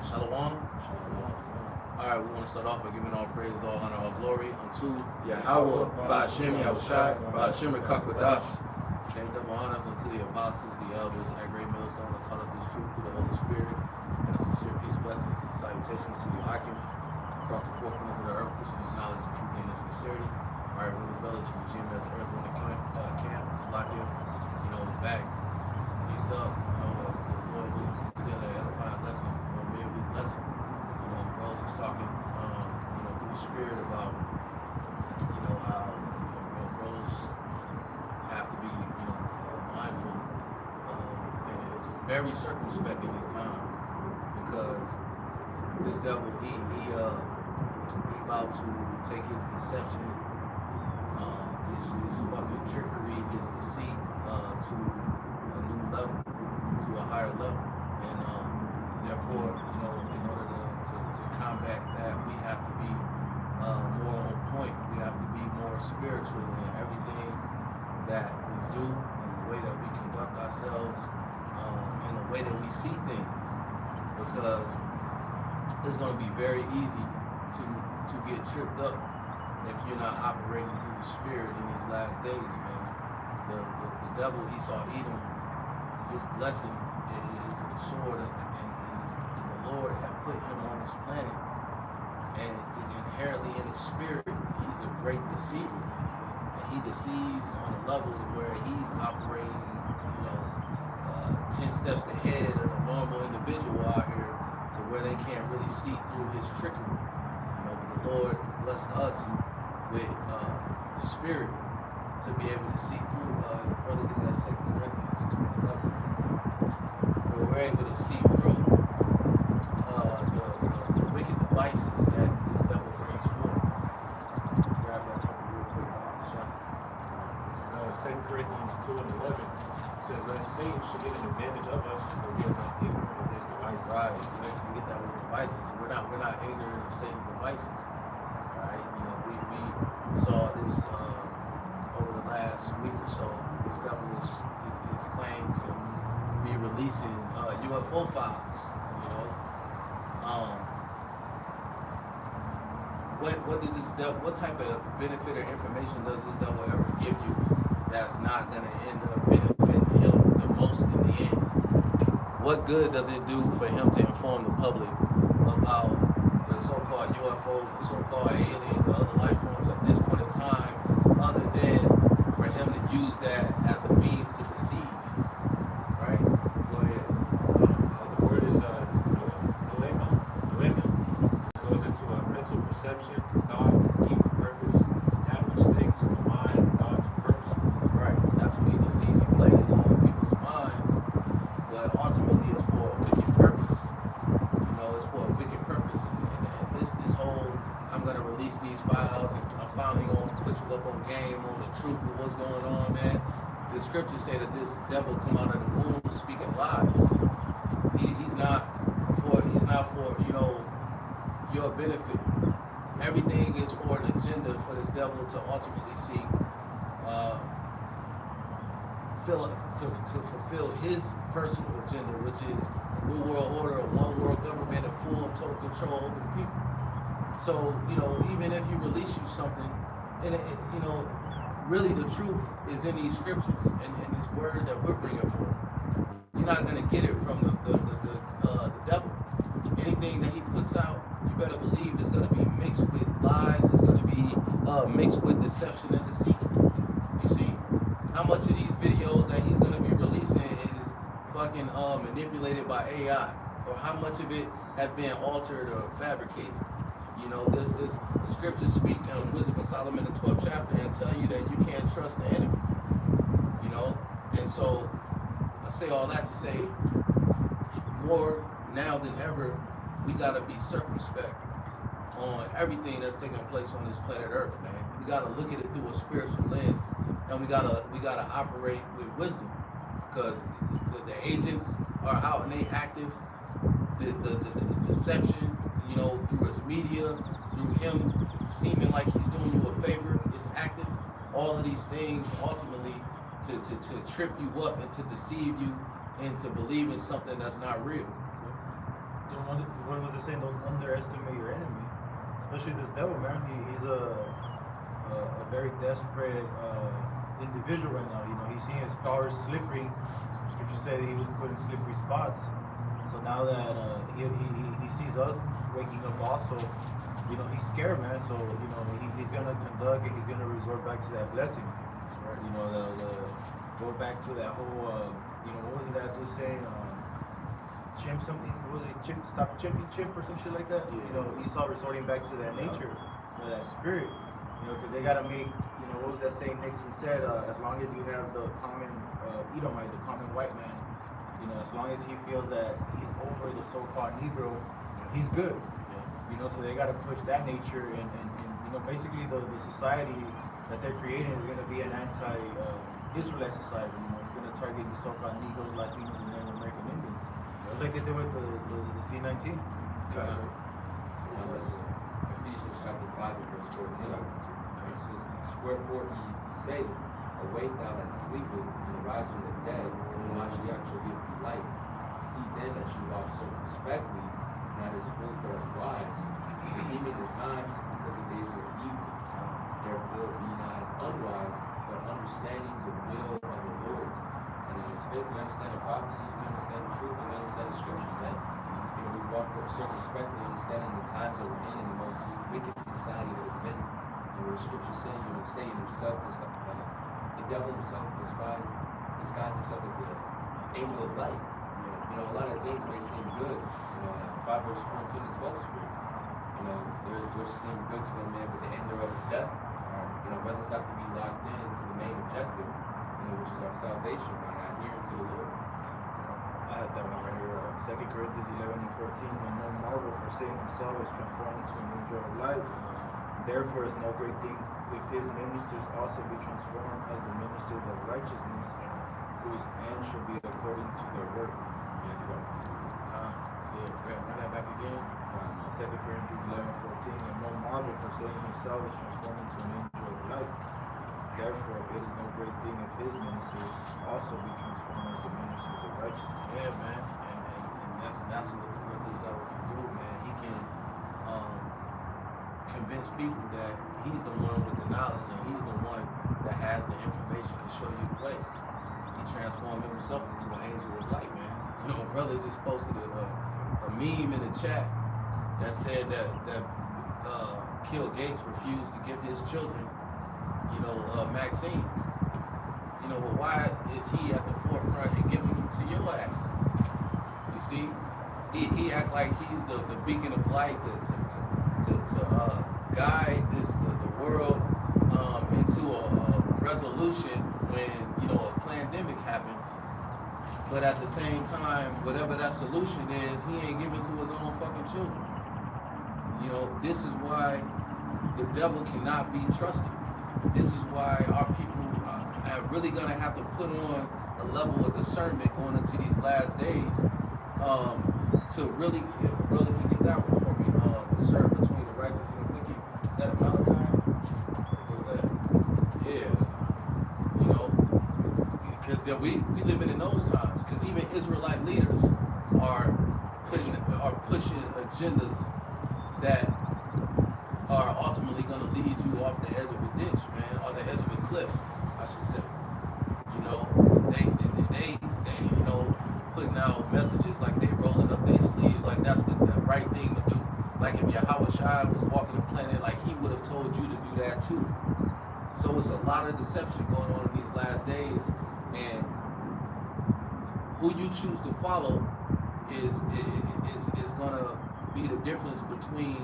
right, Shalom. All right, we want to start off by giving all praise, all honor, all glory unto Yahweh, Ba'ashem, Yahushai, Ba'ashem, Rekakwadash. And double honors unto the apostles, the elders, that great millstone that taught us this truth through the Holy Spirit. And a sincere peace, blessings, and salutations to the Hakim across the four corners of the earth, pushing his knowledge of truth and his sincerity. All right, really brothers from the GMS Arizona camp, Slakia, back, linked up, to the Lord really put together an edifying lesson, midweek lesson. Rose was talking, through the Spirit about, how, brothers have to be, mindful of, and it's very circumspect in this time, because this devil, he about to take his deception, his fucking trickery, his deceit, to a new level, to a higher level, and therefore, in order to combat that, we have to be more on point. We have to be more spiritual in everything that we do, in the way that we conduct ourselves, in the way that we see things, because it's going to be very easy to get tripped up if you're not operating through the Spirit in these last days, man. The devil, Esau, Edom, his blessing is the sword, and the Lord had put him on this planet, and just inherently in his spirit, he's a great deceiver, and he deceives on a level where he's operating, 10 steps ahead of a normal individual out here, to where they can't really see through his trickery. But the Lord blessed us with the Spirit to be able to see through. Brother, get that 2 Corinthians 2:11, where we're able to see through the wicked devices that this devil brings forth. Grab that from me real quick. This is 2 Corinthians 2:11. It says, "Lest Satan should get an advantage of us, for we are not ignorant of his devices." Right. We get that with devices. We're not ignorant of Satan's devices. Right. We saw this over the last week or so. This devil is claimed to be releasing UFO files. What did this devil? What type of benefit or information does this devil ever give you that's not going to end up benefiting him the most in the end? What good does it do for him to inform the public about the so-called UFOs, the so-called aliens, or other life forms at this point in time, other than for him to use that as a means to deceive? Right? Go ahead. The word is noema. It goes into a mental perception, thought, evil purpose, that which takes the mind, thought to person. Right. That's what he do. He plays on people's minds, but ultimately it's for a wicked purpose. It's for a wicked purpose. And this whole, I'm going to release these files, and I'm finally going to put you up on game on the truth of what's going on, man. The scriptures say that this devil come out of the womb speaking lies. He's not for your benefit. Everything is for an agenda for this devil to ultimately seek to fulfill his personal agenda, which is a new world order, a one world government, and full and total control over the people. So, even if you release you something, and really the truth is in these scriptures and this word that we're bringing forth. You're not going to get it from the devil. Anything that he puts out, you better believe it's going to be mixed with lies. It's going to be mixed with deception and deceit. You see, how much of these videos that he's going to be releasing is fucking manipulated by AI, or how much of it have been altered or fabricated? This the scriptures speak in Wisdom of Solomon, the 12th chapter, and tell you that you can't trust the enemy. And so I say all that to say, more now than ever, we gotta be circumspect on everything that's taking place on this planet Earth, man. We gotta look at it through a spiritual lens, and we gotta operate with wisdom, because the agents are out and they active. The deception, through his media, through him seeming like he's doing you a favor, is active. All of these things ultimately to trip you up and to deceive you into believing something that's not real. what was it saying? Don't underestimate your enemy, especially this devil, man. He's a very desperate individual right now. You know, he's seeing his powers slippery. Scripture said he was put in slippery spots. So now that he sees us waking up also, you know, he's scared, man. So, you know, he's gonna conduct and he's gonna resort back to that blessing. You know, the go back to that whole, you know, what was it that was saying? Chimp something? What was it? Chimp, stop chimping chimp or some shit like that? Yeah. You know, Esau resorting back to that nature, you know, that spirit. You know, because they gotta make, you know, what was that saying Nixon said? As long as you have the common Edomite, the common white man, you know, as long as he feels that he's over the so-called Negro, he's good. You know, so they got to push that nature, and you know, basically the society that they're creating is going to be an anti-Israelite society. You know, it's going to target the so-called Negroes, Latinos, and Native American Indians. Just like they did with the C-19. Ephesians chapter 5 and verse 14. Wherefore he saith, awake thou that sleepeth, and arise from the dead, and Mashiach shall give thee light. See then that you walk circumspectly, not as fools but as wise, redeeming the times, because the days are evil. Therefore be not as unwise, but understanding the will of the Lord. And in his faith we understand the prophecies, we understand the truth, and we understand the scriptures, man. You know, we walk circumspectly, understanding the times that we're in the most wicked society that has been. And what the scriptures say, you know, Satan himself, the devil himself disguised himself as the angel of light. You know, a lot of things may seem good. You know, 5 verse 14 and 12 speak. You know, there seem good to a man, but the end thereof is death. You know, brothers have to be locked in to the main objective, you know, which is our salvation by adhering to the Lord. I had that one right here, 2 Corinthians 11 and 14. And no marvel, for Satan himself is transformed into an angel of light. Therefore is no great thing if his ministers also be transformed as the ministers of righteousness, whose end shall be according to their work. Run that back again. 2 Corinthians 11 and 14. And no marvel, for Satan himself is transformed into an angel of light. Therefore it is no great thing if his ministers also be transformed as the ministers of righteousness. Yeah, man. And that's what this devil can do, man. He can convince people that he's the one with the knowledge and he's the one that has the information to show you the way. He transformed himself into an angel of light, man. You know, my brother just posted a meme in the chat that said that Bill Gates refused to give his children, you know, vaccines. You know, but why is he at the forefront and giving them to your ass? You see, he act like he's the beacon of light to guide the world into a resolution when, you know, a pandemic happens. But at the same time, whatever that solution is, he ain't giving to his own fucking children. You know, this is why the devil cannot be trusted. This is why our people are really gonna have to put on a level of discernment going into these last days to really, if brother can get that one for me, discern between the righteous and the wicked. Is that a Malachi? What is that? Yeah. You know, because we living in those times. Because even Israelite leaders are pushing agendas that are ultimately going to lead you off the edge of a ditch, man, or the edge of a cliff, I should say. You know, they you know, putting out messages like they rolling up their sleeves, like that's the right thing to do. Like if Yahweh Shai was walking the planet, like he would have told you to do that too. So it's a lot of deception going on in these last days, and who you choose to follow is gonna be the difference between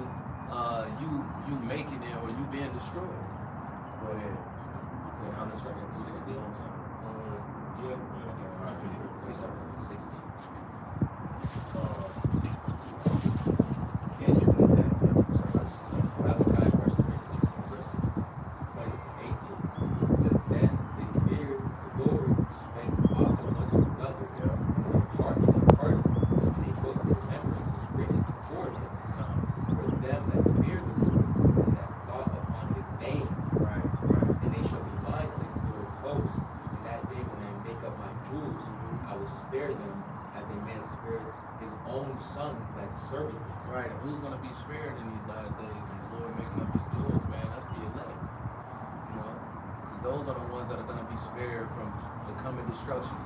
you making it or you being destroyed. Go ahead. So how does chapter 16? Yeah. 16. Yeah, you need that. Malachi verse 3, 16, verse 20 and 18. It says, then they feared the Lord, spake often one to another, and hearkened and pardoned, and a book of remembrance was written before him, for them that fear the Lord, and that thought upon his name. Right. And they shall be mine, saith the Lord of hosts, in that day when I make up my jewels, I will spare them as a man spared his own son gonna be spared in these last days, and the Lord making up His jewels, man. That's the elect, you know, because those are the ones that are gonna be spared from the coming destruction.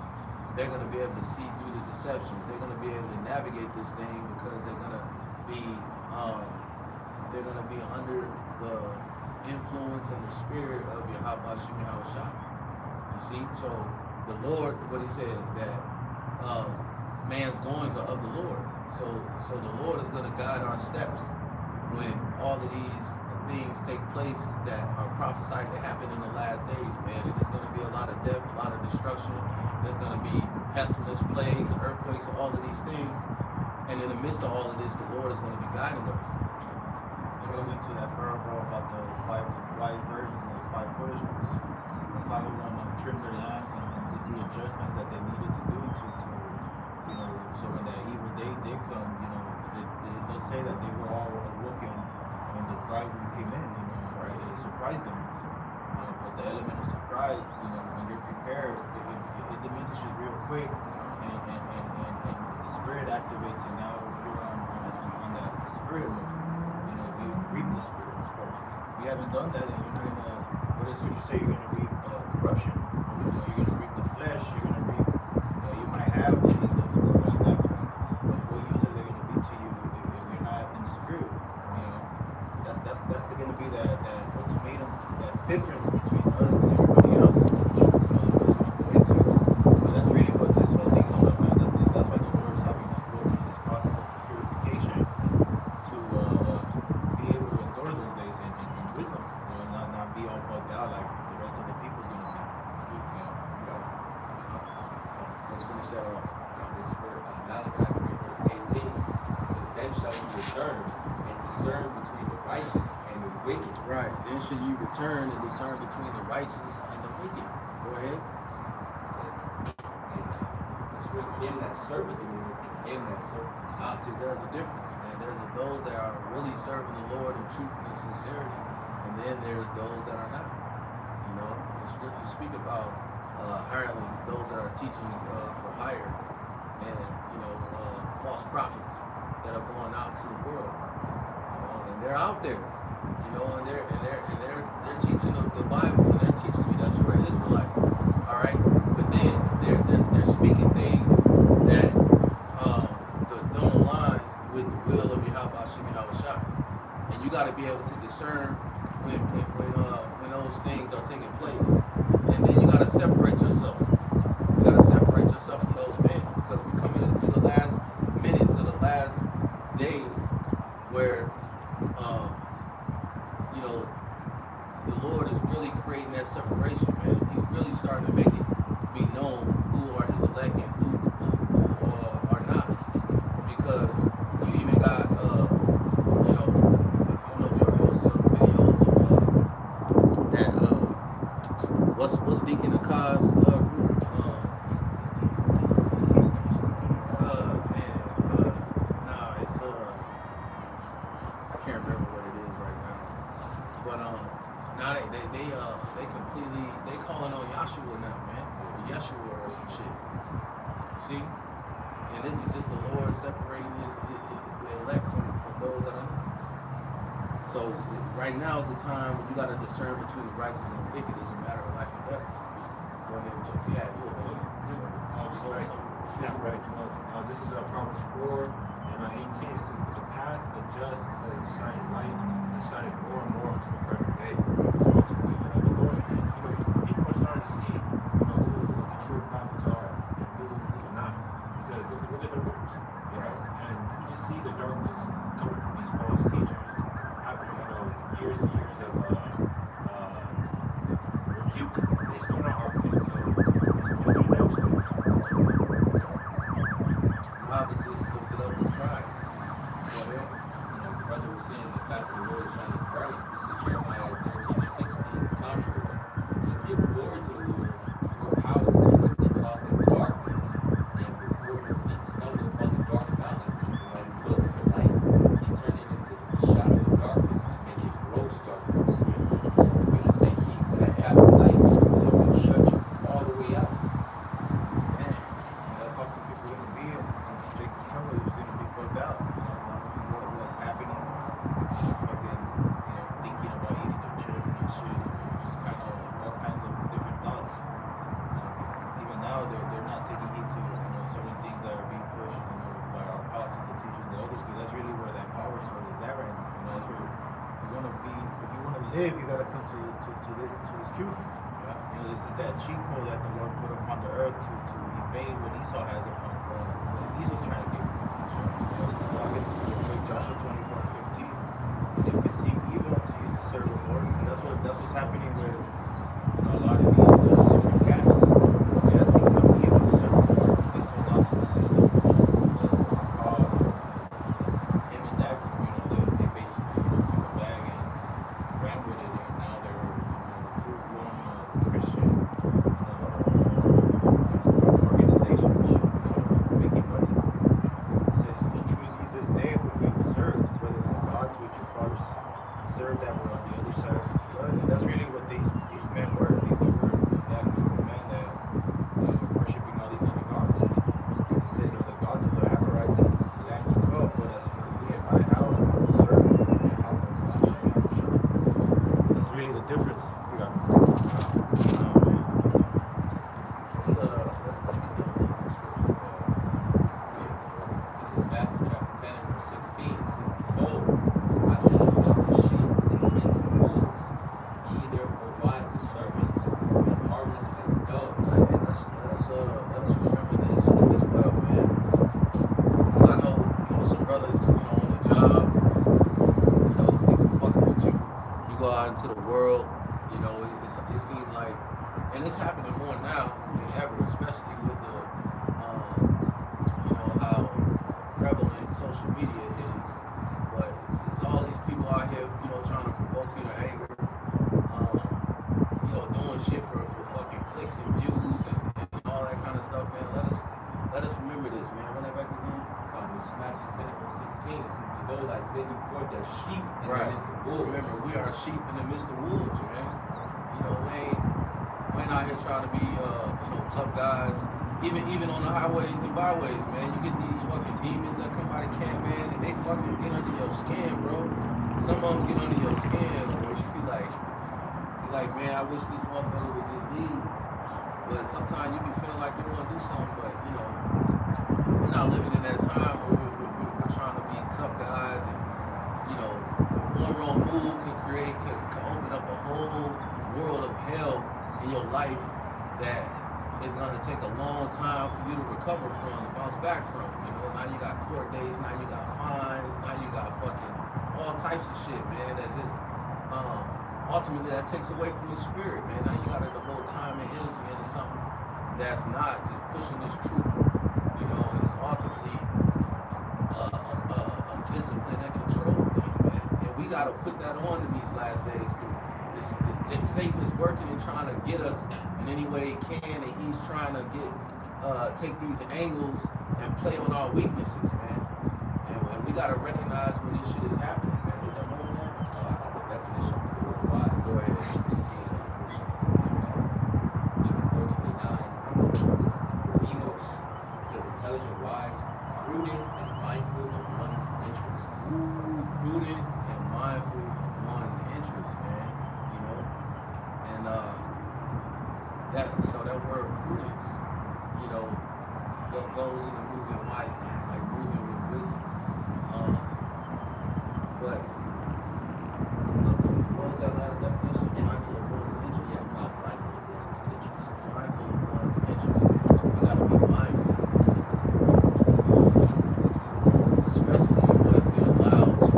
They're gonna be able to see through the deceptions. They're gonna be able to navigate this thing because they're gonna be under the influence and the spirit of Yahweh Shemi Hawashai. You see, so the Lord, what He says that man's goings are of the Lord. So the Lord is going to guide our steps when all of these things take place that are prophesied to happen in the last days, man. And there's going to be a lot of death, a lot of destruction. There's going to be pestilence, plagues, earthquakes, all of these things. And in the midst of all of this, the Lord is going to be guiding us. It goes into that parable about the 5 wise virgins and the 5 foolish ones. The 5 of them trimmed their lamps and did the adjustments that they needed to do to you know, so when that evil day did come, you know, because it does say that they were all looking when the bridegroom came in, you know, right? It surprised them, you know, but the element of surprise, you know, when you're prepared, it diminishes real quick, and the spirit activates, and now you're on that spirit mode. You know, you reap the spirit, of course. If you haven't done that, then you're gonna, what does Scripture say? You're gonna reap corruption. You know, you're gonna reap the flesh. You're gonna reap. You know, you might have the things of the world like that, but what use are they gonna be to you if you're not in the spirit? You know, that's gonna be that ultimatum, that difference between us and everybody else. But that's really what this whole thing's all about. That's why the Lord is having us go through this process of purification to be able to endure those days in wisdom. You know, not be all bugged out like the rest of the people's gonna be. You know. Let's finish that off. This verse, Malachi 3, verse 18, it says, "Then shall you return and discern between the righteous and the wicked." Right. Then shall you return and discern between the righteous and the wicked. Go ahead. It says, and between him that serveth the Lord and him that serveth not. Because there's a difference, man. There's those that are really serving the Lord in truth and in sincerity, and then there's those that are not. You know, the scriptures speak about hirelings, those that are teaching for hire, and false prophets that are going out to the world. You know, and they're out there. You know, and they're teaching the Bible, and they're teaching you that you're an Israelite. All right, but then they're speaking things that don't align with the will of Yahweh Shemi Hawashai. And you got to be able to discern when those things are taking place. And then you got to separate yourself. You got to separate yourself from those men, because we're coming into the last minutes of the last days where, the Lord is really creating that separation, man. He's really starting to make it be known who are His elect and who are not. Because you even got, I don't know if y'all know some videos of that, what's Deacon Akaz group? I can't remember what it is right now. But now they completely, they calling on Yahshua now, man. Or Yeshua or some shit. See? And this is just the Lord separating the elect from those that are not. So right now is the time when you got to discern between the righteous and the wicked. It's a matter of life and death. Go ahead and jump. Yeah, you go ahead. This is Proverbs 4 and 18. It says, "The path of the just is as a shining light, and shining more and more until the perfect day." So ultimately, the Lord, people are starting to see, who the true prophets are and who's not, because look at their works, and you just see the darkness coming from these false teachers after years and years of rebuke. They still not arguing, so it's putting in their schools. Novices lifted up with pride. Go ahead. The brother was saying the fact that the Lord is shining bright. This is Jeremiah 13:16. Contrary, it says, "Give glory to the Lord, your power, because He causeth darkness, and before your feet stumble upon the dark mountains. When you look for light, He turned it into the shadow of darkness and make it gross darkness." So we don't take heed to that path of light, it will shut you all the way out. Man, that's how some people are gonna be, and Jacob's trouble is gonna be bugged out. Not knowing what's happening live, you gotta come to this truth. You know, this is that cheat code that the Lord put upon the earth to evade what Esau has upon what Esau's trying to do. You know, this is I'll get this real quick. Joshua 24:15. And if it seem evil unto you to serve the Lord, and that's what's happening with a lot of these different camps. It has become evil to serve the Lord. They sold out to the system. Him and that, they basically took a bag and ran with it, and now they're full-blown Christian organization, making money. It says, "You choose ye this day whom you will serve, whether the gods which your fathers served that were on the other side of the flood." And that's really what these men were. They were that group of men that were worshiping all these other gods. It says, "Are the gods of the Amorites in whose land you dwell, but as for me and my house, we will serve Yahweh." That's really the difference. Let's keep going. This is Matthew chapter 10 and verse 16. It says, "Behold, I send you as sheep in the midst of wolves. Ye therefore wise as serpents, and harmless as doves." And let us remember this as well, man. Because I know, some brothers, on the job, people fucking with you. You go out into the world, it seems like, and it's happening more now than ever, especially with the, how prevalent social media is. But it's all these people out here, trying to provoke you to anger, doing shit for fucking clicks and views and all that kind of stuff, man. Let us remember this, man. Run that back again. This is Matthew 10 and verse 16. It says, "Behold, I send you forth as sheep in Right. the midst of wolves." Remember, we are sheep in the midst of wolves, man. We ain't out here trying to be, tough guys. Even on the highways and byways, man. You get these fucking demons that come out of camp, man, and they fucking get under your skin, bro. Some of them get under your skin, or you be like, man, I wish this motherfucker would just leave. But sometimes you be feeling like you want to do something, but we're not living in that time where we're trying to be tough guys, and one wrong move could open up a whole world of hell in your life that is gonna take a long time for you to recover from, to bounce back from. Now you got court dates, now you got fines, now you got fucking all types of shit, man. That just ultimately that takes away from your spirit, man. Now you gotta devote time and energy into something that's not just pushing this truth, and it's ultimately a discipline and control thing, man. And we gotta put that on in these last days, because Satan is working and trying to get us in any way he can, and he's trying to take these angles and play on our weaknesses, man. And we gotta recognize when this shit is happening, man. Is there more on that? I have the definition of the word wise. Go ahead. This is in Greek. 429. Emos. It says intelligent, wise, prudent, and mindful of one's interests. Prudent and mindful of one's interests, man. And that word prudence, goes into moving wisely, like moving with wisdom. But what was that last definition? Mindful of one's interests. Yeah, mindful of one's interests. Mindful of one's interests, man. So we gotta be mindful, especially what we allow to,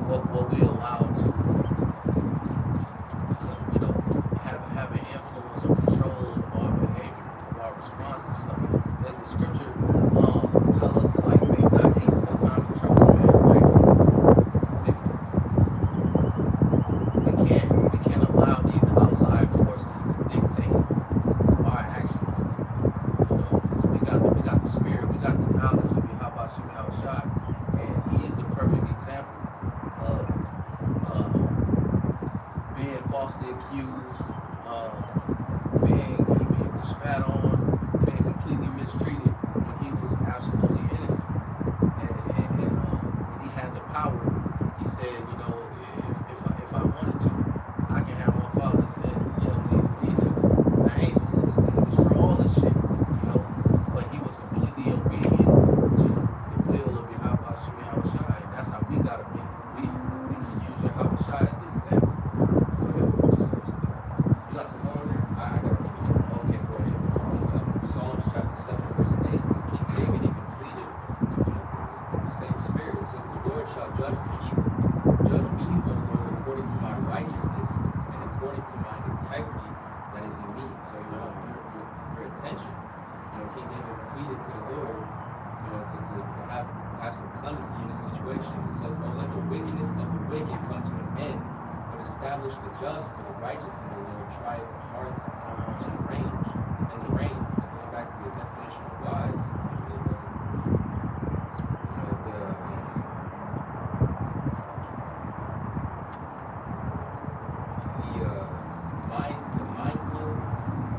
what we allow to, have an influence or control of our behavior, of our response to something. That the scripture tell us to make not hasten the time of trouble, man. We can't allow these outside forces to dictate our actions. Because we got the spirit, we got the knowledge of Yahweh Shemel Shai, and he is the perfect example of being falsely accused, being spat on, being completely mistreated when he was absolutely innocent. And when he had the power, he said, if I wanted to, I can have my father send, these demons, the angels, and destroy all this shit, But he was completely obedient to the will of Yahweh Shemel Shai, and that's how we gotta be. it says, the Lord shall judge the people. Judge me, O Lord, according to my righteousness and according to my integrity that is in me. So your attention. King David pleaded to the Lord, to have some clemency in this situation. It says, oh, let the wickedness of the wicked come to an end, but establish the just for the righteous, and the Lord try the hearts and the reins. And going back to the definition of wise,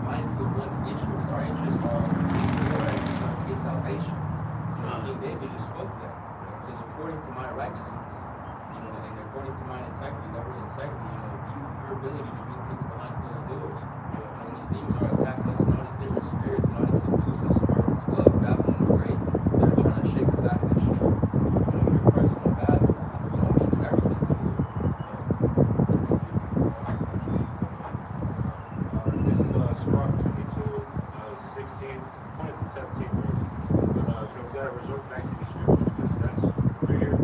mindful of one's interests. Our interests are to please the Lord, our interests are to get salvation. King David just spoke that. It says, according to my righteousness, and according to my integrity, that word integrity, your ability to do things behind closed doors. When these demons are attacking us, and all these different spirits, and all these seductive spirits as well, Babylon the Great, that are trying to shake us out of this truth. Your personal battle, means everything to you. This is Sirach 22, 16, 20 to 17 verse. But we gotta resort back to the scripture because that's right here.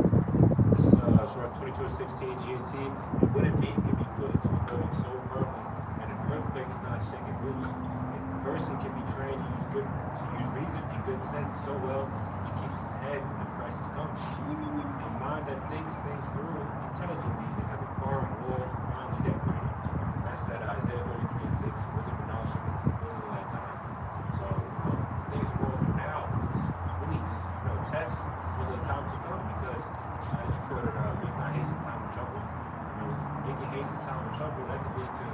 This is Sirach 22 and 16 GNT. And wooden beam can be put into a building so firmly, and an earthquake cannot shake it loose. A person can be trained to use reason and good sense so well he keeps his head when the crisis comes. A mind that thinks things through intelligently is like a farm wall finely decorated. That's that Isaiah 33:6. Wisdom and knowledge shall be the lifetime. So things we're going through now, it's really just test for the time to come because as you put it, make not hasten time of trouble. Making hasten time of trouble that could lead to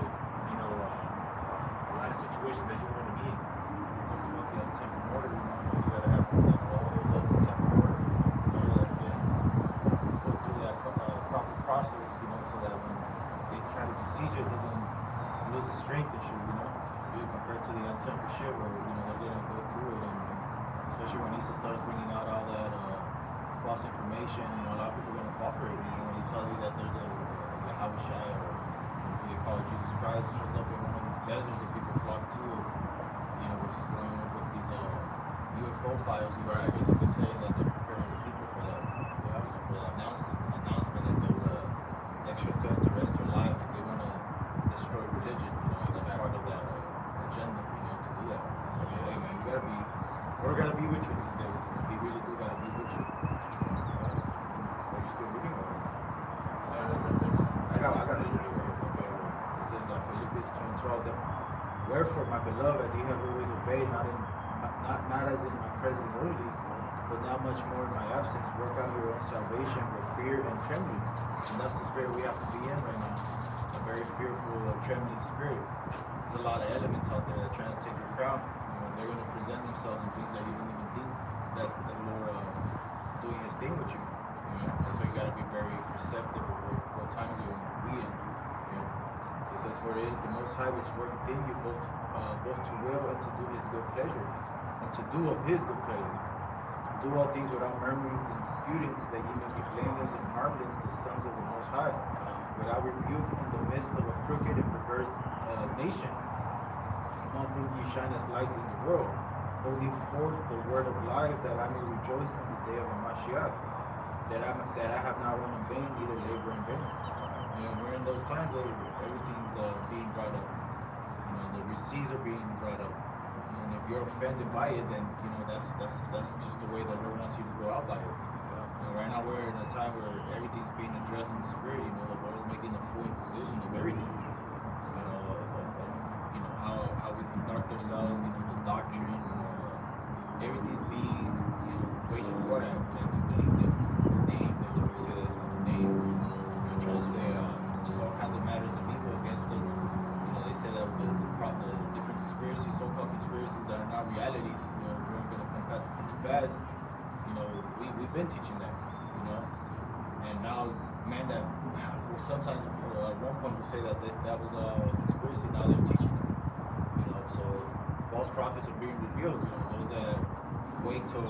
a lot of situations that you don't want to be in. Talks about the untempered mortar, you gotta have all those untempered mortar. That's been put through that proper process, so that when they try to besiege it, doesn't lose its strength and shit, compared to the untempered shit where, they're gonna go through it, and especially when Isa starts bringing out all that false information, a lot of people are gonna fall for it, when he tells you that there's a Habashai, or they call it Jesus Christ, shows up in one of these deserts and people flock to it, which is going on with these UFO files, basically saying that they're preparing the people for that, announcement that there's extraterrestrial life, because they want to destroy religion, that's part of that agenda, to do that. So, hey man, we're gonna be with you these days. We really do gotta be with you. Are you still reading? I got it. It says Philippians 2:12. Wherefore, my beloved, as ye have always obeyed, not as in my presence only, but now much more in my absence, work out your own salvation with fear and trembling. And that's the spirit we have to be in right now. A very fearful, trembling spirit. There's a lot of elements out there that are trying to take your crown. They're going to present themselves in things that you didn't even think. That's the Lord doing His thing with you. That's why you got to be very perceptive of what times you're going to be in. So it says, for it is the Most High which worketh in you both to will and to do His good pleasure, and to do of His good pleasure. Do all things without murmurings and disputings, that ye may be blameless and harmless, the sons of the Most High, without rebuke in the midst of a crooked and perverse nation, among whom ye shine as lights in the world, holding forth the word of life, that I may rejoice in the day of Mashiach, that I have not run in vain, neither labor in vain. We're in those times where everything's being brought up. The receipts are being brought up. And if you're offended by it, then that's just the way the Lord wants you to go out by it. Right now we're in a time where everything's being addressed in the spirit. The Lord's making a full imposition of everything. How we conduct ourselves, the doctrine, everything's being waged war at. And we believe that the name, that's what we say, that's not the name. They're trying to say just all kinds of matters of evil against us. They say that the different conspiracies, so-called conspiracies that are not realities, we're going to come to pass. We've been teaching that, and now, man, that sometimes at one point we say that was a conspiracy. Now they're teaching it. So false prophets are being revealed. Those that wait till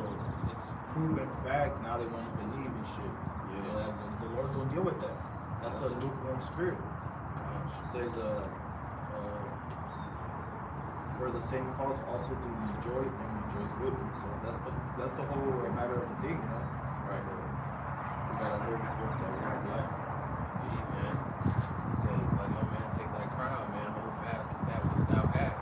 it's proven fact, now they want to believe in shit. The Lord don't deal with that. That's a lukewarm spirit. It says, for the same cause also do rejoice and rejoice with me. So that's the whole matter of the thing, Right. ready for that war of life. Yeah, man. He says, like, yo, man, take that crown, man. Hold fast to that which thou hast.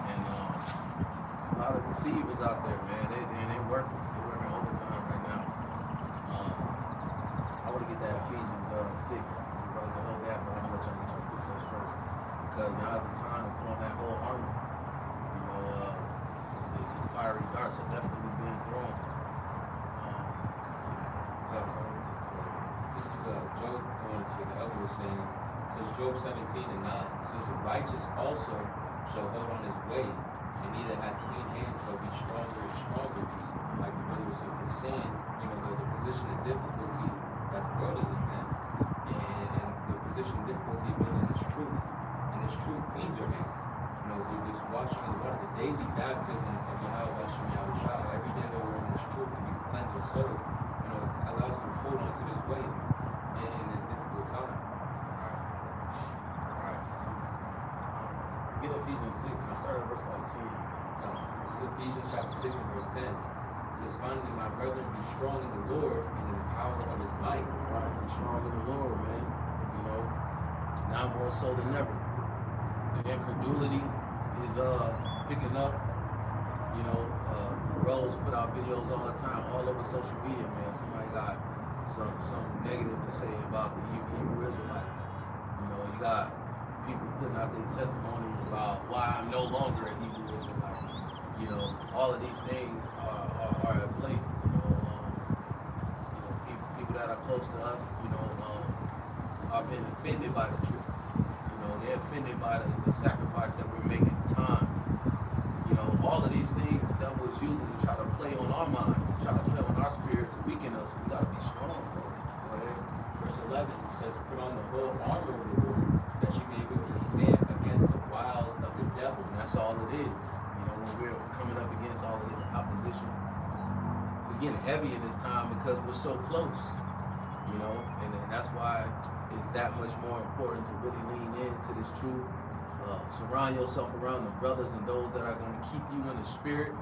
And there's a lot of deceivers out there, man. They working. They're working overtime right now. I want to get that Ephesians 6. You're going to hold that, but I'm going to let y'all get your precepts first. Because now's the time to put on that whole armor. You know, the fiery darts are definitely being thrown. This is Job going to the elder was saying, it says Job 17:9. It says the righteous also shall hold on his way, and he that hath clean hands shall be stronger and stronger. Like the brother was saying, you know, the position of difficulty that the world is in, man. And the position of difficulty of being in this truth. And this truth cleans your hands. You know, this washing of the water, the daily baptism of Yahweh Hashem Yahushua. Every day that we're in this truth to be cleansed our soul, you know, allows you to hold on to this way in this difficult time. Alright. Get Ephesians 6 and start at verse like 10. This is Ephesians chapter 6 and verse 10. It says, finally, my brethren, be strong in the Lord and in the power of his might. Right, be strong in the Lord, man. You know, now more so than ever. The incredulity is picking up. You know, Rose put out videos all the time, all over social media, man. Somebody got some negative to say about the Hebrew Israelites. You know, you got people putting out their testimonies about why I'm no longer a Hebrew Israelite. You know, all of these things are at play. People that are close to us, you know, are being offended by the truth. You know, they're offended by the sacrifice that we're making, time. You know, all of these things the devil is using to try to play on our minds, to try to play on our spirit, to weaken us. We gotta be strong, bro. Go ahead. Verse 11 says, put on the whole armor of the Lord, that you may be able to stand against the wiles of the devil. And that's all it is. You know, when we're coming up against all of this opposition, it's getting heavy in this time because we're so close. You know, and that's why it's that much more important to really lean into this truth. Surround yourself around the brothers and those that are going to keep you in the spirit,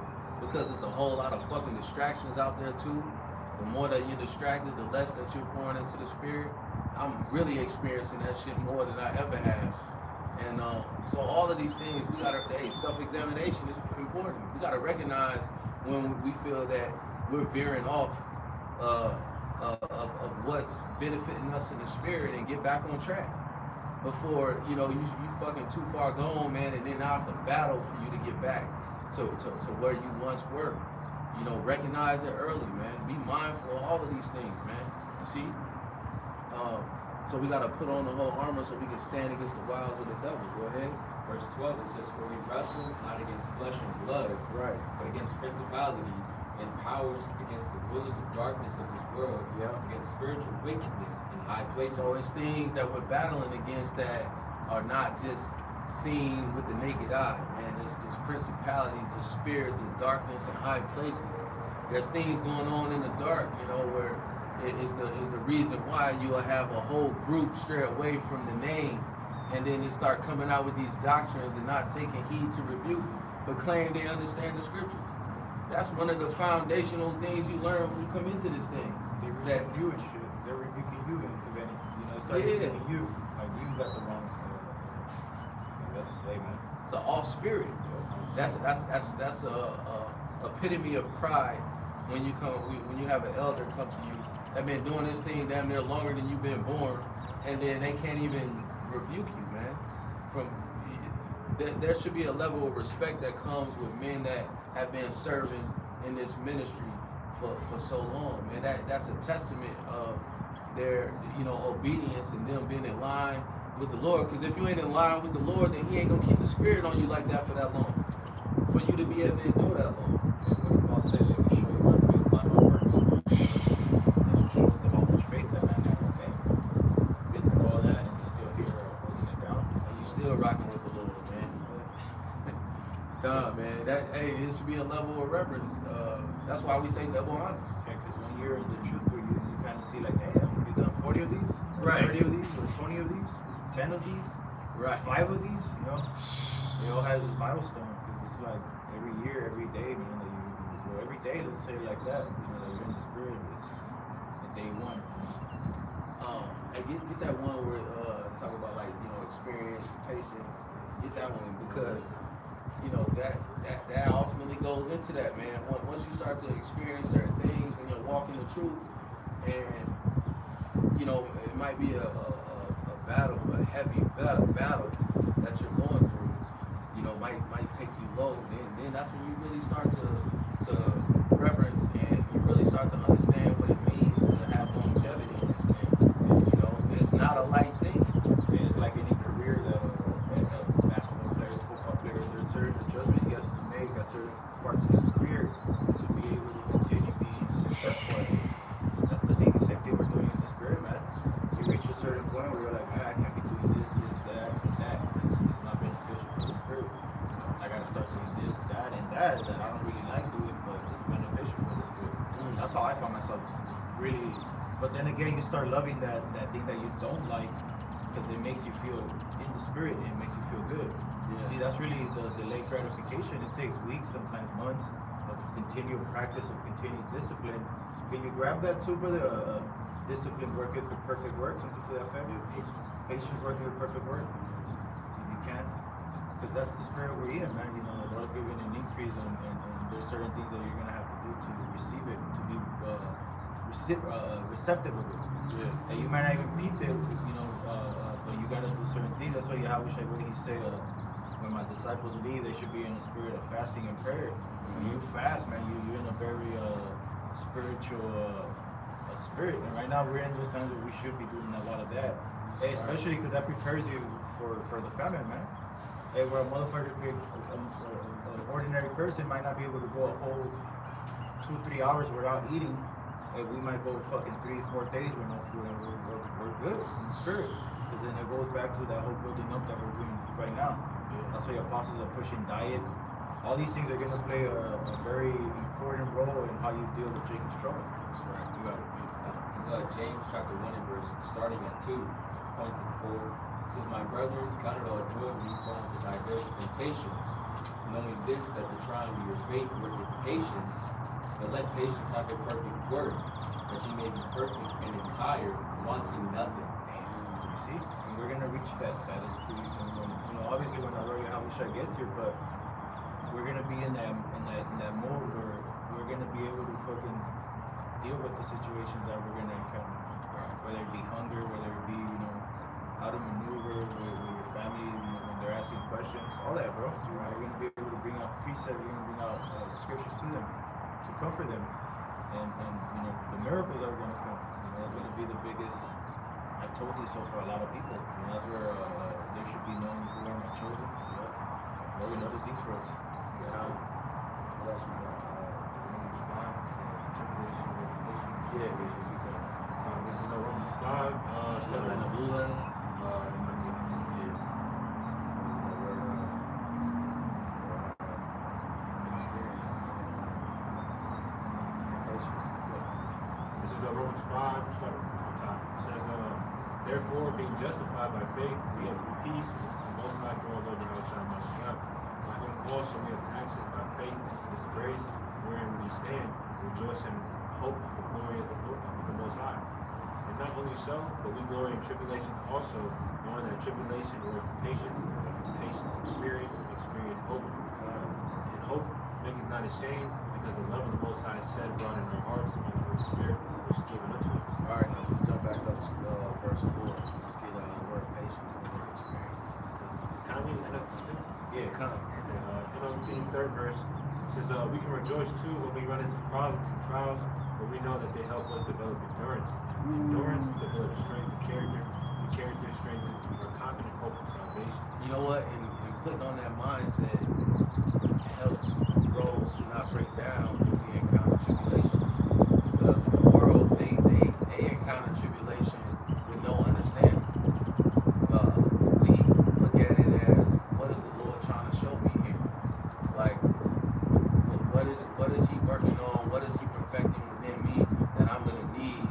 because there's a whole lot of fucking distractions out there too. The more that you're distracted, the less that you're pouring into the spirit. I'm really experiencing that shit more than I ever have. And so all of these things, we gotta, self-examination is important. We gotta recognize when we feel that we're veering off of what's benefiting us in the spirit and get back on track. Before, you know, you fucking too far gone, man, and then now it's a battle for you to get back to where you once were. You know, recognize it early, man. Be mindful of all of these things, man. You see? So we got to put on the whole armor so we can stand against the wiles of the devil. Go ahead. Verse 12, it says, for we wrestle not against flesh and blood, Right. but against principalities and powers, against the rulers of darkness of this world, Yeah. against spiritual wickedness in high places. So it's things that we're battling against that are not just seen with the naked eye, man. It's principalities, the spirits, the darkness in high places. There's things going on in the dark, you know, where it is the reason why you will have a whole group stray away from the name, and then they start coming out with these doctrines and not taking heed to rebuke, but claim they understand the scriptures. That's one of the foundational things you learn when you come into this thing. They That rebuke you and shit. They're rebuking you and preventing, you know, start Yeah. rebuking you. Like you got the wrong. That's like, man. it's an off spirit. That's a epitome of pride when you have an elder come to you that been doing this thing damn near longer than you've been born, and then they can't even rebuke you, man. There should be a level of respect that comes with men that have been serving in this ministry for so long, man. That's a testament of their, you know, obedience and them being in line with the Lord. Because if you ain't in line with the Lord, then He ain't gonna keep the Spirit on you like that for that long, for you to be able to endure that long. What did Paul say? Let me show you my faith by my works. That shows them how much faith that man had. Okay, been through all that and he's still here holding it down. And you still rocking with the Lord, man. God, man, it should be a level of reverence. That's why we say double honors. Yeah, because when you're in the truth, where you kind of see like, hey, you've done 40 of these, or Right. 30 of these, or 20 of these, 10 of these, Right. 5 of these, you know, they all have this milestone because it's like every year, every day, man, that you, or every day, let's say it like that, you know, that you're in the spirit, and day one. Hey, get that one where talk about like experience, patience. Get that one because that ultimately goes into that, man. Once you start to experience certain things and walk in the truth, and it might be a battle, a heavy battle that you're going through. Might take you low. Then that's when you really start to reverence and you really start to understand what it means to have longevity in this thing. It's not a light thing. And it's like any career that a basketball player, football player, there's certain adjustment he has to make at certain parts of his career to be able to continue being successful. That's the thing. The same thing we're doing in the spirit, man. You reach a certain point where you're like, man, I can't be doing this, that, and that. It's not beneficial for the spirit. I gotta start doing this, that, and that I don't really like doing, but it's beneficial for the spirit. That's how I found myself really. But then again, you start loving that thing that you don't like because it makes you feel in the spirit and it makes you feel good. You see, that's really the delayed gratification. It takes weeks, sometimes months of continual practice, of continued discipline. Can you grab that too, brother? Discipline worketh with perfect work, something to that effect? Patience working with perfect work, if you can. Because that's the spirit we're in, man. The Lord's giving an increase and there's certain things that you're going to have to do to receive it, to be receptive of it. Yeah. And you might not even peep it, but you got to do certain things. That's why what did he say? When my disciples leave, they should be in a spirit of fasting and prayer. When you fast, man, you're in a very spiritual spirit. And right now we're in those times where we should be doing a lot of that. Hey, especially because that prepares you for the famine, man. Hey, where a motherfucker an ordinary person might not be able to go a whole 2-3 hours without eating. And we might go fucking 3-4 days with no food, and we're good in spirit. Because then it goes back to that whole building up that we're doing right now. That's why the apostles are pushing diet. All these things are going to play a very important role in how you deal with Jacob's trouble. That's right. You got it. It's James chapter 1 and verse starting at 2, points at 4. It says, "My brethren, count it all joy when you fall into diverse temptations, knowing this, that the trying of your faith worketh patience. But let patience have a perfect work, that ye may be perfect and entire, wanting nothing." Damn, you see? And we're gonna reach that status pretty soon. Obviously when our Lord Yahushua gets here, but we're gonna be in that mode where we're gonna be able to fucking deal with the situations that we're gonna encounter. Whether it be hunger, whether it be how to maneuver with your family, when they're asking questions, all that, bro. We're gonna be able to bring out precepts. We're gonna bring out scriptures to them, to comfort them, and the miracles are going to come. That's going to be the biggest. I told you so for a lot of people. That's where there should be known who are not chosen. Lord will do things for us. What else we got? This is Romans 5. Starting in the blue letter. This is Romans 5, starting on top. It says, "Therefore, being justified by faith, we have peace with the Most High through our Lord Yahushua Mashiach, by whom also we have access by faith into this grace wherein we stand, rejoicing in hope of the glory of the Most High. And not only so, but we glory in tribulations also, knowing that tribulation worketh patience, and patience experience, and experience hope. And hope maketh not ashamed, because the love of the Most High is shed abroad in our hearts by the Holy Spirit, which is given unto us." All right, now just jump back up to verse 4. Let's get the word patience and the word experience. Can I read NLT too? Yeah, come. NLT, 3rd verse. It says, "We can rejoice too when we run into problems and trials, but we know that they help us develop endurance. Endurance develops strength and character. And character strengthens our confident hope of salvation." You know what? And putting on that mindset helps grows to not break down when we encounter tribulation. Because in the world, they encounter tribulation with no understanding. We look at it as, what is the Lord trying to show me here? Like, what is He working on? What is He perfecting within me that I'm going to need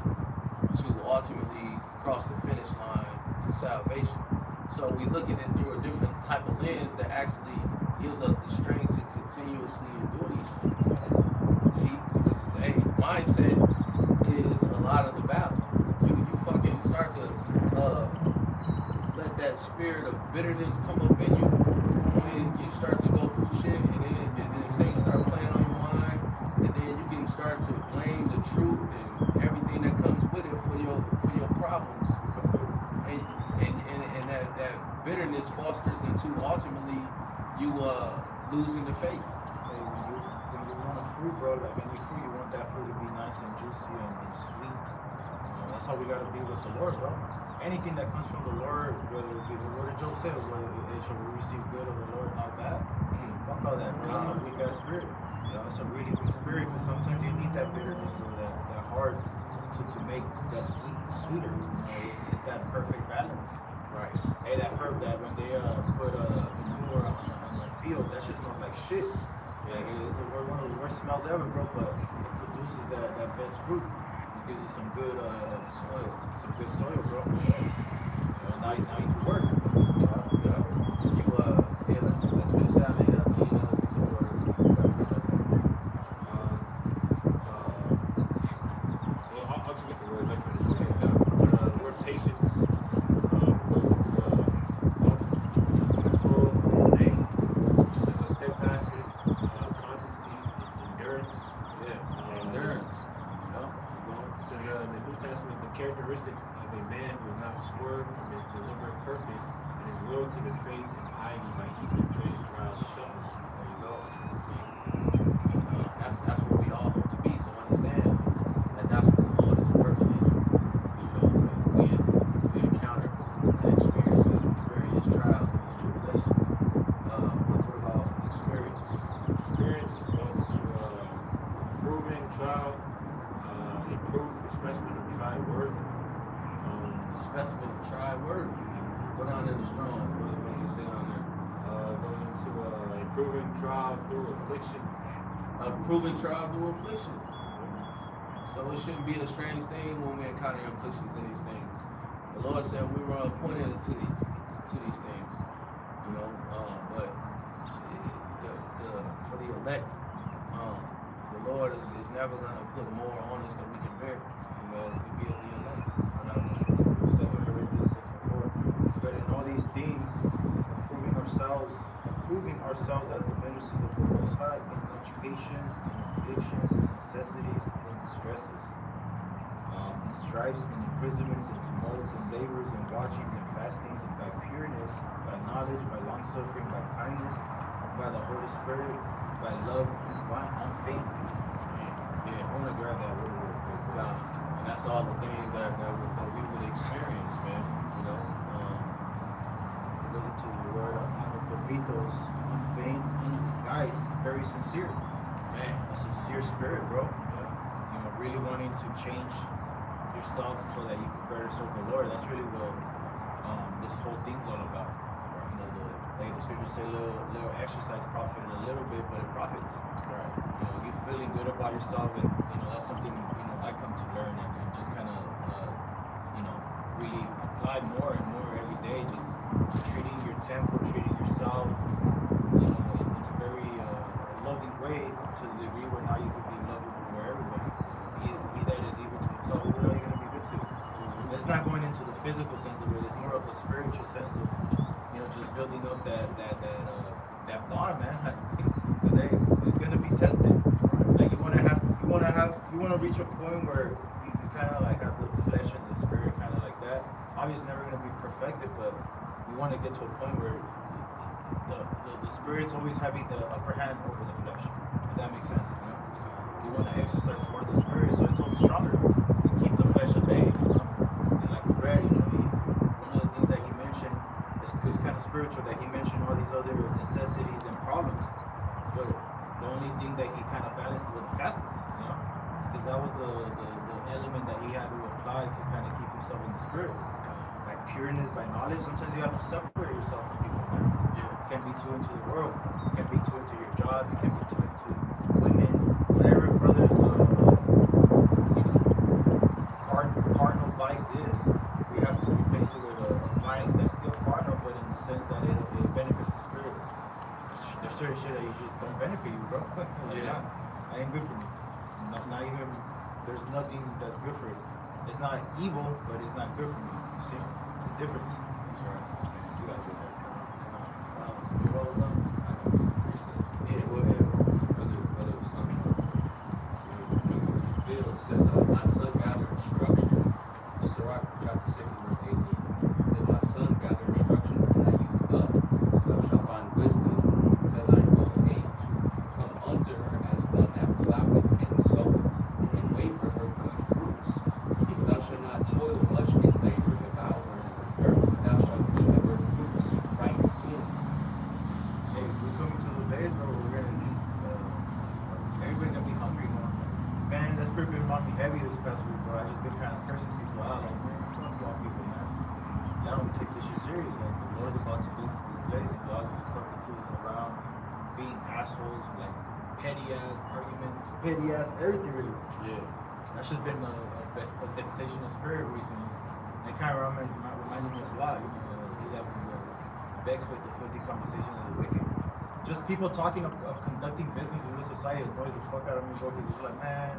to ultimately cross the finish line to salvation? So we look at it through a different type of lens that actually gives us the strength to continuously endure these things. See, because mindset is a lot of the battle. You fucking start to let that spirit of bitterness come up in you when you start to go through shit, and then Satan start playing on your mind, and then you can start to blame the truth and everything that comes with it for your problems, and that bitterness fosters into ultimately you losing the faith. Hey, when you want a fruit, bro, like any fruit, you want that fruit to be nice and juicy and sweet. That's how we gotta be with the Lord, bro. Anything that comes from the Lord, whether it be the word of Job said, whether it shall we receive good of the Lord, not bad. Fuck all that, bro. That's a weak ass spirit. That's a really weak spirit, because sometimes you need that bitterness or that heart to make that sweeter. It's that perfect balance. Right. Hey, that herb that when they put manure on the field, that shit smells like shit. Like it's one of the worst smells ever, bro. But it produces that best fruit. It gives you some good soil, bro. Now you can work. Let's finish out the LT. I'll just get the words. The word patience goes into control, steadfastness, constancy, endurance. Endurance. It says in the New Testament, the characteristic of a man who is not swerved from his deliberate purpose and is loyal to the faith and piety by even the greatest trials and suffering. There you go. See, that's where we all hope to be. So understand that that's what the Lord is working in. We encounter and experience these various trials and these tribulations. What about experience? Experience goes into proving, trial, improve, specimen of tried word. Specimen of tried word. Go down to the Strong's. What does it say down there? Goes into improving trial through affliction. Proving trial through affliction. So it shouldn't be a strange thing when we encounter afflictions in these things. The Lord said we were appointed to these things, but for the elect, the Lord is never gonna put more on us than we can bear. If we be of the elect. 2 Corinthians 6:4. But in all these things, proving ourselves as the ministers of the Most High in much patience, in afflictions, in necessities, in distresses, in stripes, in imprisonments, in tumults, in labors, in watchings, in fastings, and by pureness, by knowledge, by long suffering, by kindness, by the Holy Spirit, by love, and by unfaith. Yeah, I want to grab that word real quick, guys. and that's all the things that we would experience, man. It goes into the word Agapitos, unfeigned, in disguise, very sincere. Man, A sincere spirit, bro. Really wanting to change yourself so that you can better serve the Lord. That's really what this whole thing's all about. Like the scriptures say, little exercise profited a little bit, but it profits. right. You feeling good about yourself, and that's something I come to learn and just kind of really apply more and more every day. Just treating your temple, treating yourself, in a very loving way, to the degree where now you can be lovable for everybody. He that is evil to himself, who are you going to be good to? It's not going into the physical sense of it. It's more of a spiritual sense of just building up that bond, man. Because it's gonna be tested. Like you wanna reach a point where you kind of like have the flesh and the spirit kind of like that. Obviously, never gonna be perfected, but we want to get to a point where the spirit's always having the upper hand over the flesh. If that makes sense, You want to exercise more of the spirit, so it's always stronger. You keep the flesh at bay, And like we read, one of the things that he mentioned is kind of spiritual, that he mentioned all these other necessities and problems, but the only thing that he kind of balanced was the fastings, because that was the element that he had to apply to kind of keep himself in the spirit, by pureness, by knowledge. Sometimes you have to separate yourself from people, man. You can't be too into the world, you can't be too into your job, you can't be too into women, whatever brothers cardinal vice is. We have to replace it with a vice that's still cardinal, but in the sense that it benefits the spirit. There's certain shit that you just don't benefit you, bro. I ain't good for me. Not even there's nothing that's good for it. It's not evil, but it's not good for me. You see, it's a difference. That's right. You gotta go there. You roll it up? Yeah, go ahead. Brother son, Phil says, my son gathered instruction. Sirach chapter 60, verse 18. Did my son gather instruction from thy youth up, so thou shalt find wisdom till thine old age. Come unto her as one that ploweth and soweth, and wait for her good fruits. Thou shalt not toil much in labor to devour her, thou shalt eat of her fruits right soon. So we're coming to those days, bro. We're gonna eat. Everybody's gonna be hungry, man. Man, that spirit been on me heavy this past week, bro. I just been kind of cursing people out, like, man, fuck y'all people, man. Y'all don't take this shit serious. Like, the Lord's about to visit this place, and y'all just fucking cruising around, being assholes, like petty ass arguments, petty ass everything, really. Yeah. That's just been a vexational spirit recently. And it kind of reminded me of a lot, you know, he that was vexed with the filthy conversation of the wicked. Just people talking of conducting business in this society annoys the fuck out of me, bro, because it's like, man,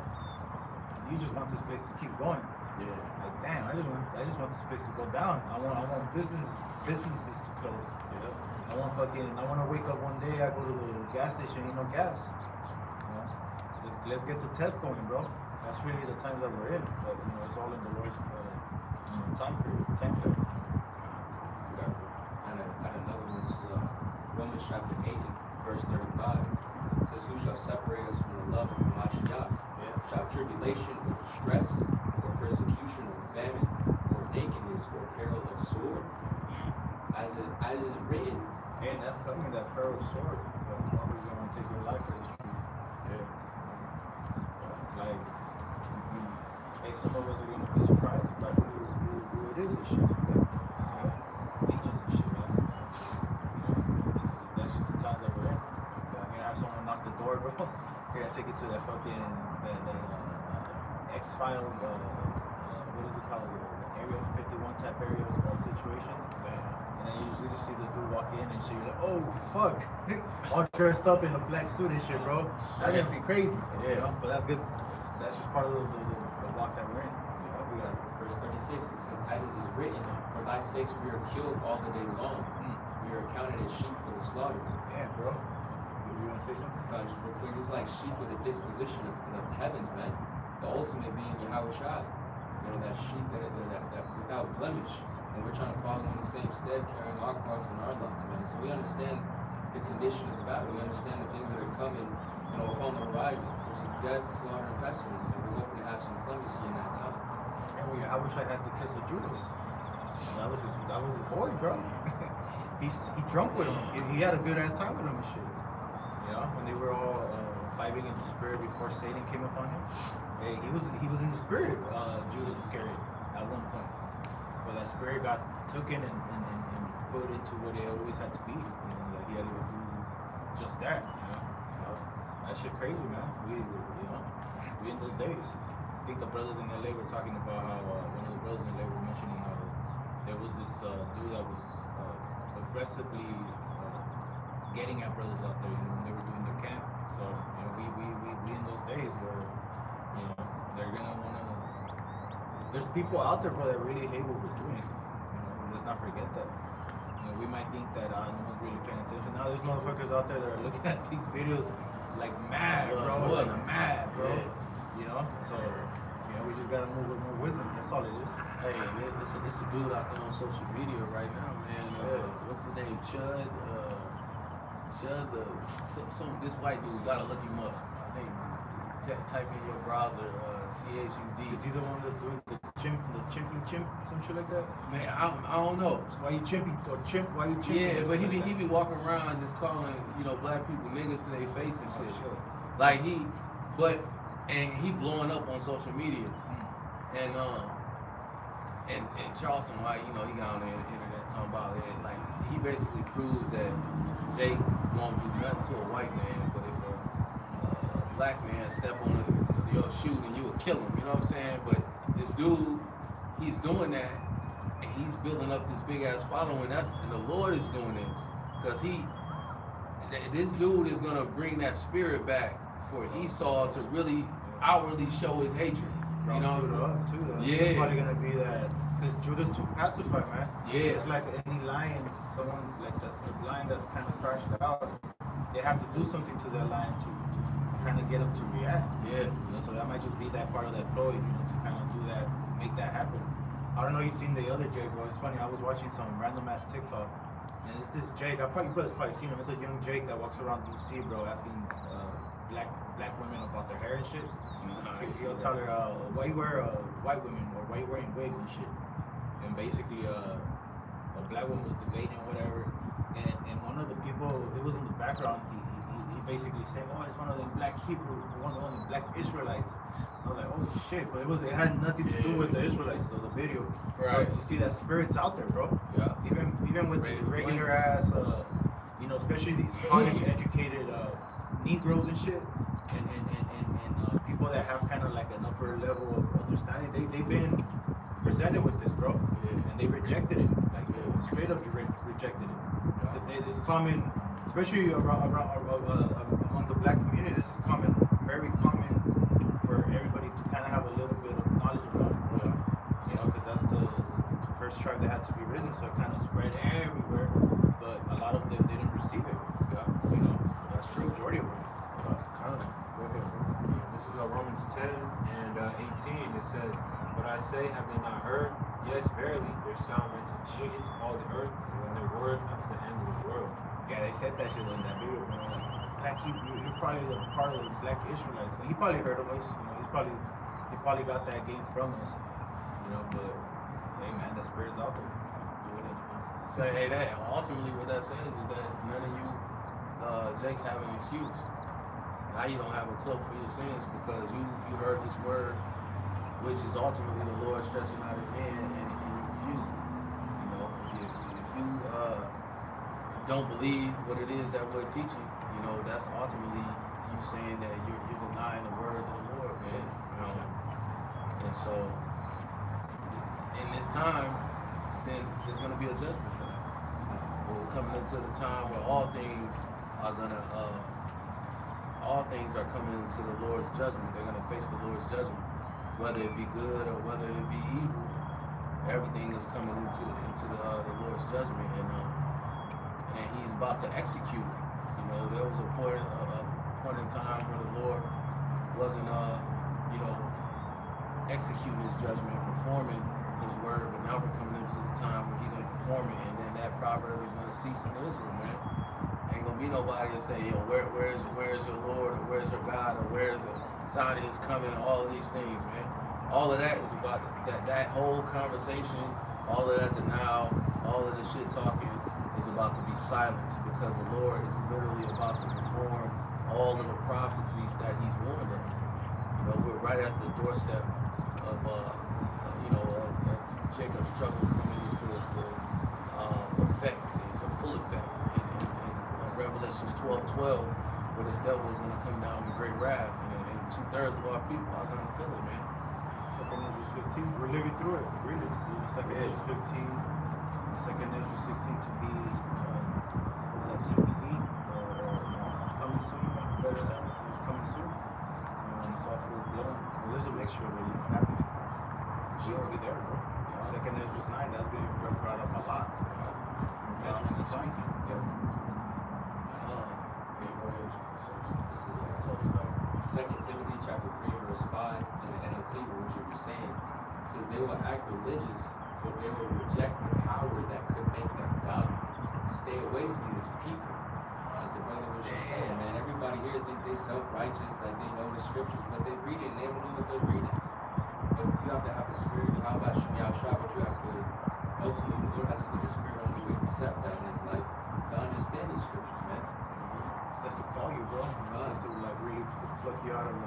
you just want this place to keep going. Yeah. Like, damn, I just want this place to go down. I want businesses to close. Yeah. I want to wake up one day, I go to the gas station, ain't no gas. You know? Let's get the test going, bro. That's really the times that we're in. But, you know, it's all in the Lord's time period, time frame. And another one is Romans chapter 8, verse 35. It says, who shall separate us from the love of Mashiach? Yeah. Shall tribulation or distress or persecution or famine or nakedness or peril of sword? As it is written, And that's coming, that pearl of sword. Nobody's going to take your life for this truth. Yeah. Like, hey, some of us are going to be surprised by who it is and shit. Legions and shit, man. That's just the times that we're in. So I'm going to have someone knock the door, bro. You're going to take it to that fucking, X-File, what is it called? Area 51 type area situations. And then you usually see the dude walk in and shit, you're like, oh, fuck. All dressed up in a black suit and shit, bro. That's gonna be crazy. Yeah. You know? But that's good. That's just part of the walk that we're in. You know? We got verse 36, it says, as it is written, for thy sakes we are killed all the day long. We are counted as sheep for the slaughter. damn, bro. You want to say something? Just real quick, it's like sheep with a disposition of the heavens, man. The ultimate being Yahweh Shai. You know, that sheep that without blemish. And we're trying to follow in the same stead, carrying our cross and our lots, man. So we understand the condition of the battle. We understand the things that are coming, you know, upon the horizon, which is death, slaughter, and pestilence. And we're hoping to have some clemency in that time. And I wish I had the kiss of Judas. That was his boy, bro. he drunk with him. He had a good ass time with him and shit. You know, when they were all vibing in the spirit before Satan came upon him. Hey, he was in the spirit. Judas Iscariot at one point. But that spirit got taken and put into what it always had to be. You know, like he had to do just that. You know, that shit crazy, man. We in those days. I think the brothers in LA were talking about how one of the brothers in LA were mentioning how there was this dude that was aggressively getting at brothers out there. You know, when they were doing their camp. So you know, we in those days where you know they're gonna wanna. There's people out there, bro, that really hate what we're doing. You know, let's not forget that. You know, we might think that no one's really paying attention. Now there's motherfuckers out there that are looking at these videos like mad, bro. Like mad, bro. Yeah. You know? So, you know, we just gotta move with more wisdom. That's all it is. Hey, this a dude out there on social media right now, man. What's his name? Chud, this white dude, gotta look him up. I think just type in your browser, CHUD. Is he the one that's doing the chimping, some shit like that? Man, I don't know. So why you chimping or chimp? Why you chimping? Yeah, but he be walking around just calling, you know, black people niggas to their face and shit. Sure. Like he blowing up on social media. And Charleston White, you know, he got on the internet talking about it. Like he basically proves that Jake won't do nothing to a white man, but if a black man step on your shoe, then you would kill him. You know what I'm saying? But this dude, he's doing that, and he's building up this big ass following. And the Lord is doing this because this dude is gonna bring that spirit back for Esau to really outwardly show his hatred. round know what I'm Judah saying? up too. Though. Yeah. It's probably gonna be that because Judah's too pacified, man. Yeah. It's like any lion, someone like that's a lion that's kind of crashed out. They have to do something to that lion to kind of get him to react. Yeah. You know, so that might just be that part of that ploy, you know, to kind of do that, make that happen. I don't know. You seen the other Jake, bro? It's funny. I was watching some random ass TikTok, and it's this Jake. You guys probably seen him. It's a young Jake that walks around DC, bro, asking black women about their hair and shit. He'll tell her, why you wear white women or why you wearing wigs and shit. And basically, a black woman was debating whatever, and one of the people, it was in the background. He basically said, "Oh, it's one of the black Hebrew, one of the black Israelites." I was like, "Oh shit!" But it had nothing to do with the Israelites, though. The video, Right? You see that spirit's out there, bro. Yeah. Even with Ready these to regular blame. ass, you know, especially these college educated Negroes and shit, and people that have kind of like an upper level of understanding, they've been presented with this, bro, and they rejected it, like straight up rejected it, because it's common, especially among the black community. This is common, very common for everybody to kind of have a little bit of knowledge about it, bro. You know, because that's the first tribe that had to be risen, so it kind of spread everywhere. But a lot of them didn't receive it. Yeah. You know, That's true. Majority of them. Kind of. Go ahead, bro. This is Romans 10 and 18. It says, "But I say, have they not heard? Yes, verily, their sound went into all the earth, and their words unto the end of the world." Yeah, they said that shit in that video, bro. Like you're probably the part of the black Israelites. He probably heard of us. You know, he probably got that game from us. You know, but hey, man, that spirit's out there. So hey, that ultimately what that says is that none of you Jakes have an excuse. Now you don't have a cloak for your sins because you heard this word, which is ultimately the Lord stretching out His hand and you refuse it. You know, if you don't believe what it is that we're teaching, you know, that's ultimately you saying that you're denying the words of the Lord, man. You know? And so in this time, then there's going to be a judgment for that. We're coming into the time where all things are coming into the Lord's judgment. They're going to face the Lord's judgment, whether it be good or whether it be evil. Everything is coming into the Lord's judgment, and He's about to execute it. You know, there was a point in time where the Lord wasn't, executing His judgment, performing His word, but now we're coming into the time where He's going to perform it, and then that proverb is going to cease in Israel, man. Ain't gonna be nobody to say, where's your Lord, or where's your God, or where's the sign of His coming, and all of these things, man. All of that is about that whole conversation, all of that denial, all of the shit talking is about to be silenced because the Lord is literally about to perform all of the prophecies that He's warned of. You know, we're right at the doorstep of Jacob's trouble coming into effect, into full effect. In Revelations 12:12, where this devil is going to come down with great wrath, and 2/3 of our people are going to feel it, man. Second Ezra 15. We're living through it, really. Second Ezra 15. Second Ezra 16 to be TBD or coming soon. Better sound. It's coming soon. It's all full blown. Well, there's a mixture of it, happening. We're already there, bro. Second Ezra 9. That's been brought up a lot. Ezra 16. Yeah. This is close enough. 2 Timothy chapter 3 verse 5 in the NLT, what you were saying, it says they will act religious, but they will reject the power that could make them godly. Stay away from this people. Like the brother was just saying, man, everybody here think they self-righteous, like they know the scriptures, but they read it and they don't know what they're reading. But you have to have the spirit of Yahweh Shem Yahshua, but you have to, ultimately the Lord has to put the spirit on you to accept that in His life, to understand these scriptures, man. That's to call you, bro. That's to like really pluck you out of the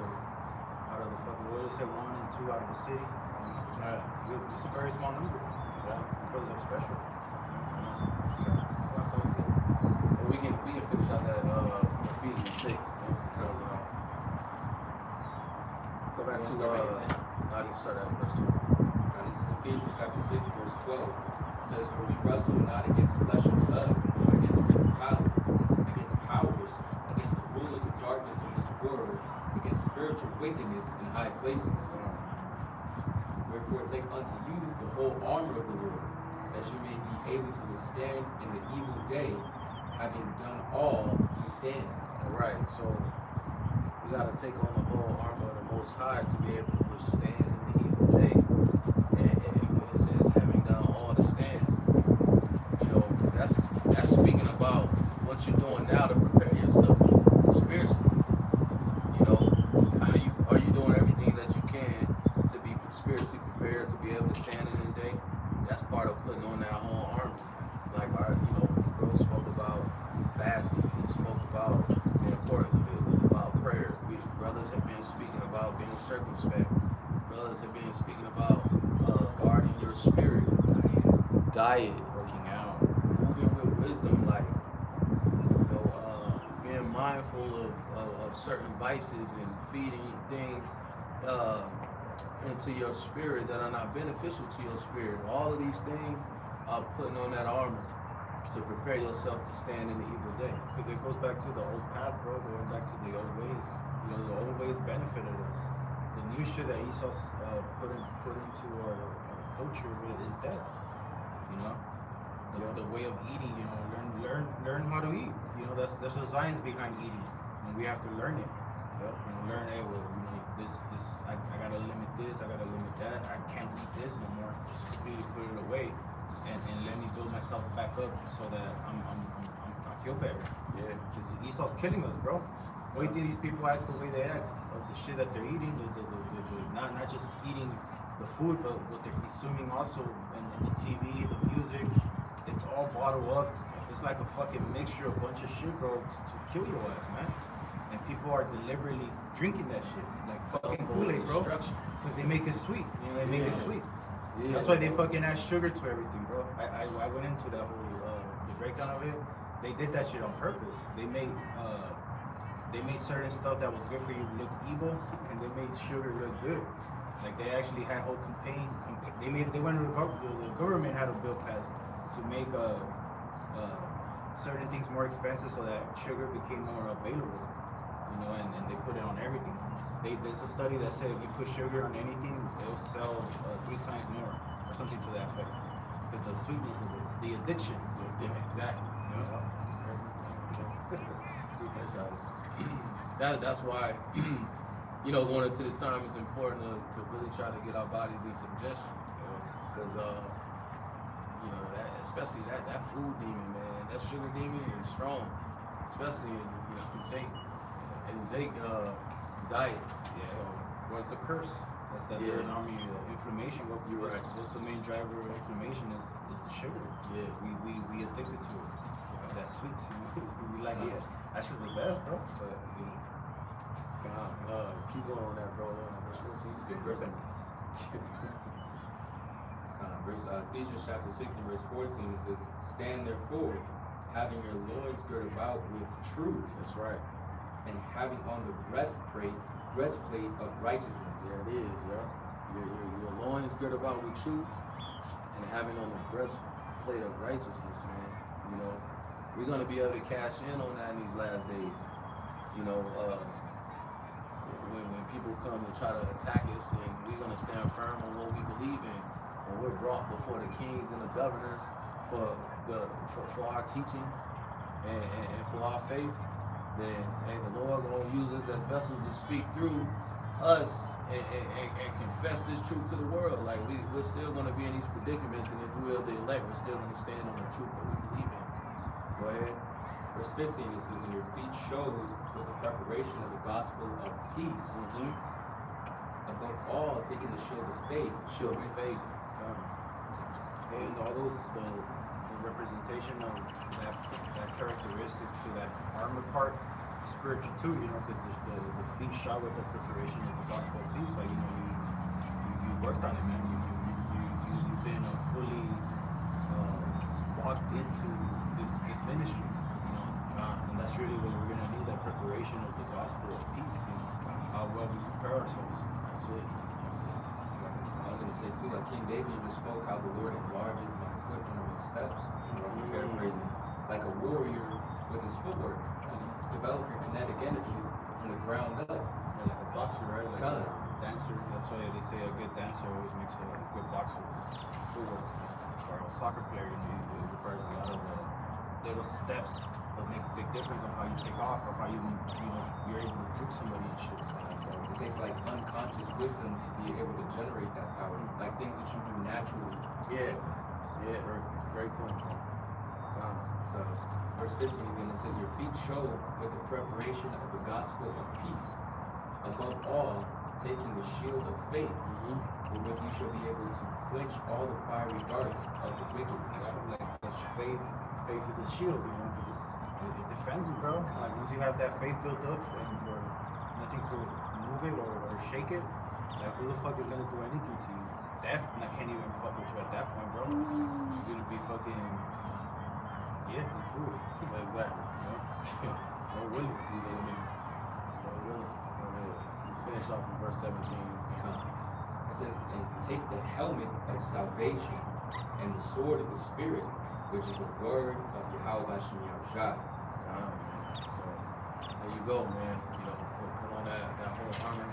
fucking what is it, 1 and 2 out of the city. It's a very small number. Yeah, because they're special. That's so good. But we can finish out that Ephesians 6. Go back to I can start at verse 2. Now, this is Ephesians chapter 6, verse 12. It says, "For we wrestle not against flesh and blood, but against principalities, against powers, against the rulers of darkness in this world, against spiritual wickedness in high places." Wherefore take unto you the whole armor of the Lord, that you may be able to withstand in the evil day, having done all to stand. All right, so we gotta take on the whole armor of the Most High to be able to withstand in the evil day. And when it says having done all to stand, you know, that's speaking about what you're doing now to prepare yourself spiritually. You know, are you doing everything that you can to be spiritually prepared to be able to stand in this day? That's part of putting on that whole armor. Like bro spoke about fasting. He spoke about the importance of it. It was about prayer. Brothers have been speaking about being circumspect. Brothers have been speaking about guarding your spirit, diet, Working out. moving with wisdom, like being mindful of certain vices and feeding things into your spirit that are not beneficial to your spirit. All of these things are putting on that armor to prepare yourself to stand in the evil day. Because it goes back to the old path, bro, going back to the old ways. You know, the old ways benefited us. The new shit that Esau put into our culture is dead. You know? The way of eating, you know, learn how to eat. You know, there's a science behind eating. And we have to learn it. You know, learn, hey, well, you know, I gotta limit this, I gotta limit that. I can't eat this no more. Just completely put it away. And let me build myself back up so that I feel better. Yeah. Because Esau's killing us, bro. Why do these people act the way they act? Of the shit that they're eating, not just eating the food, but what they're consuming also, and the TV, the music. It's all bottled up. It's like a fucking mixture, a bunch of shit, bro, to kill your ass, man. And people are deliberately drinking that shit, like fucking Kool-Aid, bro. Because they make it sweet. You know, they make it sweet. Yeah, that's why they fucking add sugar to everything, bro. I went into that whole the breakdown of it. They did that shit on purpose. They made certain stuff that was good for you look evil, and they made sugar look good. Like they actually had whole campaign. They went to the government had a bill passed to make certain things more expensive so that sugar became more available. You know, and they put it on everything. There's a study that said if you put sugar on anything, it'll sell 3 times more, or something to that effect. Because the sweetness of it, the addiction. Yeah, exactly. That's why, going into this time, it's important to really try to get our bodies in subjection. Because, especially that food demon, man, that sugar demon is strong. Especially in Jake diets. Yeah. So, What's the curse? That's that army inflammation. You're right. What's the main driver of inflammation is the sugar. Yeah. We addicted to it. That sweet. We like it. That's just the best, bro. But keep going on that, bro. Verse 14 is good. Ephesians chapter 6 and verse 14, it says, stand therefore, having your loins girt about with truth. That's right. And having on the breastplate of righteousness. Yeah, it is, yeah. Your loins girt about with truth, and having on the breastplate of righteousness, man. We're gonna be able to cash in on that in these last days. When people come to try to attack us, and we're gonna stand firm on what we believe in. When we're brought before the kings and the governors for our teachings and for our faith, then the Lord gonna use us as vessels to speak through us and confess this truth to the world. Like we're still gonna be in these predicaments, and if we are the elect, we're still gonna stand on the truth that we believe in. Go ahead. Verse 15, it says, and your feet showed with the preparation of the gospel of peace. Above all, taking the shield of faith. Shield of faith. and all those the representation of that characteristics to that armor part, spiritual too, because the feet shot with the preparation of the gospel of peace. Like you worked on it, man. You've been fully walked into this ministry, and that's really what we're gonna need, that preparation of the gospel of peace. How well we prepare ourselves. That's it. I was gonna say too, like King David even spoke how the Lord enlarges my foot under my steps. I'm paraphrasing. Like a warrior with his footwork, because you develop your kinetic energy from the ground up. Yeah, like a boxer, right? Like Kind of. dancer. That's why they say a good dancer always makes a good boxer. Footwork or a soccer player, it requires a lot of little steps that make a big difference on how you take off or how you're able to juke somebody and shit. It takes like unconscious wisdom to be able to generate that power, like things that you do naturally. Yeah, great point. So, verse 15 again, it says, "Your feet show with the preparation of the gospel of peace. Above all, taking the shield of faith, wherewith you shall be able to quench all the fiery darts of the wicked." That's faith is the shield, because it defends you, bro. Like once you have that faith built up and nothing could move it or shake it, like who the fuck is gonna do anything to you? Death can't even fuck with you at that point, bro. She's gonna be fucking, yeah, let's do it. Exactly. Or will it? We finish off in verse 17. It says, "And take the helmet of salvation and the sword of the Spirit, which is the word of Yahweh Hashem Yahushua." So there you go, man. Put on that whole armor.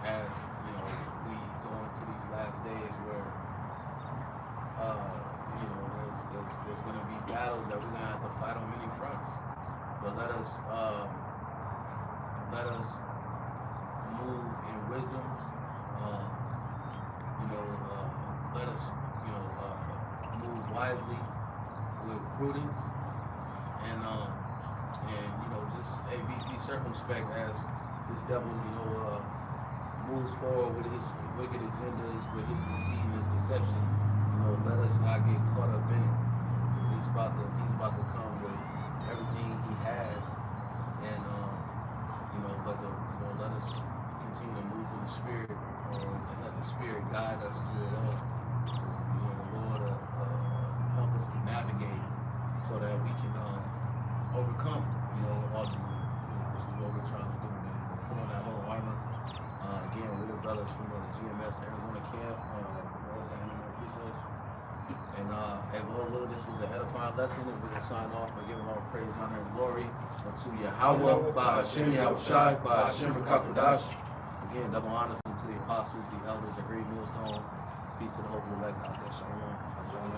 As we go into these last days where there's gonna be battles that we're gonna have to fight on many fronts. But let us move in wisdom. Let us move wisely with prudence, and just be circumspect as this devil moves forward with his wicked agendas, with his deceit and his deception. Let us not get caught up in it. He's about to come with everything he has, and let us continue to move in the spirit, and let the spirit guide us through it all. Because the Lord help us to navigate so that we can overcome, ultimately, which is what we're trying to do, man. Put on that whole armor. Again, we're the brothers from the GMS Arizona camp. And Lord willing, this was an edifying lesson. We're going to sign off by giving all praise, honor, and glory unto Yahweh, by Hashem Yahushai, by Hashem Rakakwadash. Again, double honors unto the apostles, the elders, the great millstone. Peace to the hope of the elect out there. Shalom. Shalom.